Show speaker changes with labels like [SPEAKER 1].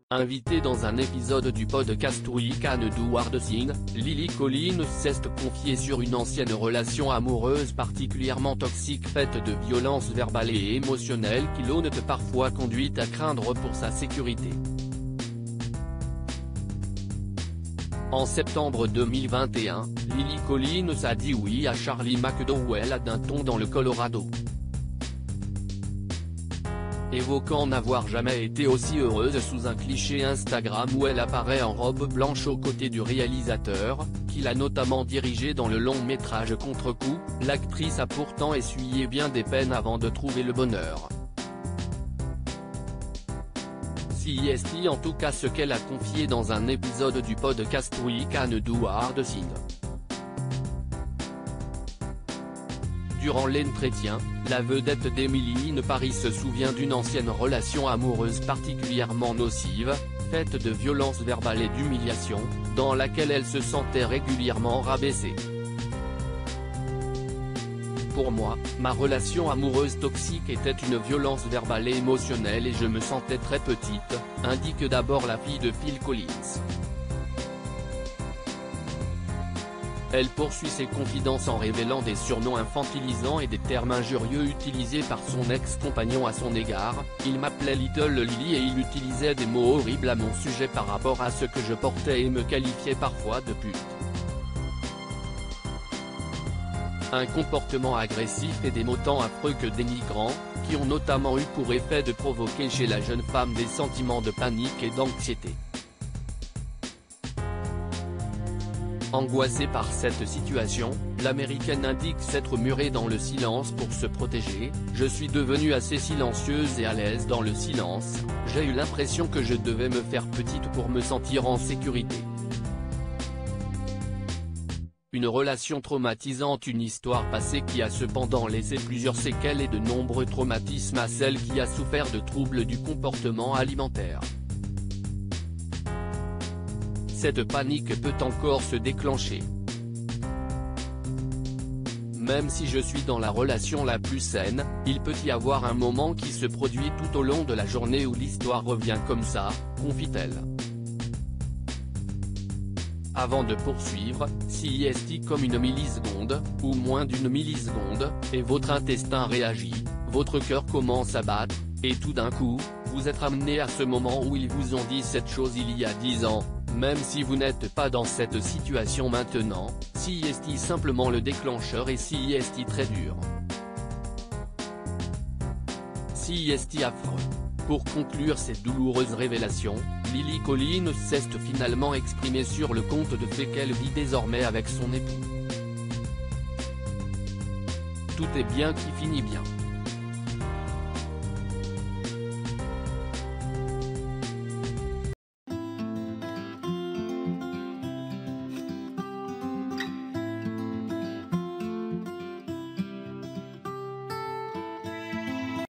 [SPEAKER 1] Invitée dans un épisode du podcast We Can Do Hard Things, Lily Collins s'est confiée sur une ancienne relation amoureuse particulièrement toxique faite de violences verbales et émotionnelles qui l'ont parfois conduite à craindre pour sa sécurité. En septembre 2021, Lily Collins a dit oui à Charlie McDowell à Denton dans le Colorado. Évoquant n'avoir jamais été aussi heureuse sous un cliché Instagram où elle apparaît en robe blanche aux côtés du réalisateur, qui l'a notamment dirigé dans le long métrage Contre-coup, l'actrice a pourtant essuyé bien des peines avant de trouver le bonheur. C'est en tout cas ce qu'elle a confié dans un épisode du podcast We Can Do Hard Things. Durant l'entretien, la vedette d'Emily in Paris se souvient d'une ancienne relation amoureuse particulièrement nocive, faite de violences verbales et d'humiliation, dans laquelle elle se sentait régulièrement rabaissée. Pour moi, ma relation amoureuse toxique était une violence verbale et émotionnelle et je me sentais très petite, indique d'abord la fille de Phil Collins. Elle poursuit ses confidences en révélant des surnoms infantilisants et des termes injurieux utilisés par son ex-compagnon à son égard. Il m'appelait Little Lily et il utilisait des mots horribles à mon sujet par rapport à ce que je portais et me qualifiait parfois de pute. Un comportement agressif et des mots tant affreux que dénigrants, qui ont notamment eu pour effet de provoquer chez la jeune femme des sentiments de panique et d'anxiété. Angoissée par cette situation, l'américaine indique s'être murée dans le silence pour se protéger. Je suis devenue assez silencieuse et à l'aise dans le silence, j'ai eu l'impression que je devais me faire petite pour me sentir en sécurité. Une relation traumatisante, une histoire passée qui a cependant laissé plusieurs séquelles et de nombreux traumatismes à celle qui a souffert de troubles du comportement alimentaire. Cette panique peut encore se déclencher. Même si je suis dans la relation la plus saine, il peut y avoir un moment qui se produit tout au long de la journée où l'histoire revient comme ça, confie-t-elle. Avant de poursuivre, c'est comme une milliseconde, ou moins d'une milliseconde, et votre intestin réagit, votre cœur commence à battre, et tout d'un coup, vous êtes ramené à ce moment où ils vous ont dit cette chose il y a 10 ans. Même si vous n'êtes pas dans cette situation maintenant, c'est simplement le déclencheur et c'est très dur. C'est affreux. Pour conclure ces douloureuses révélations, Lily Collins s'est finalement exprimée sur le compte de fait qu'elle vit désormais avec son époux. Tout est bien qui finit bien.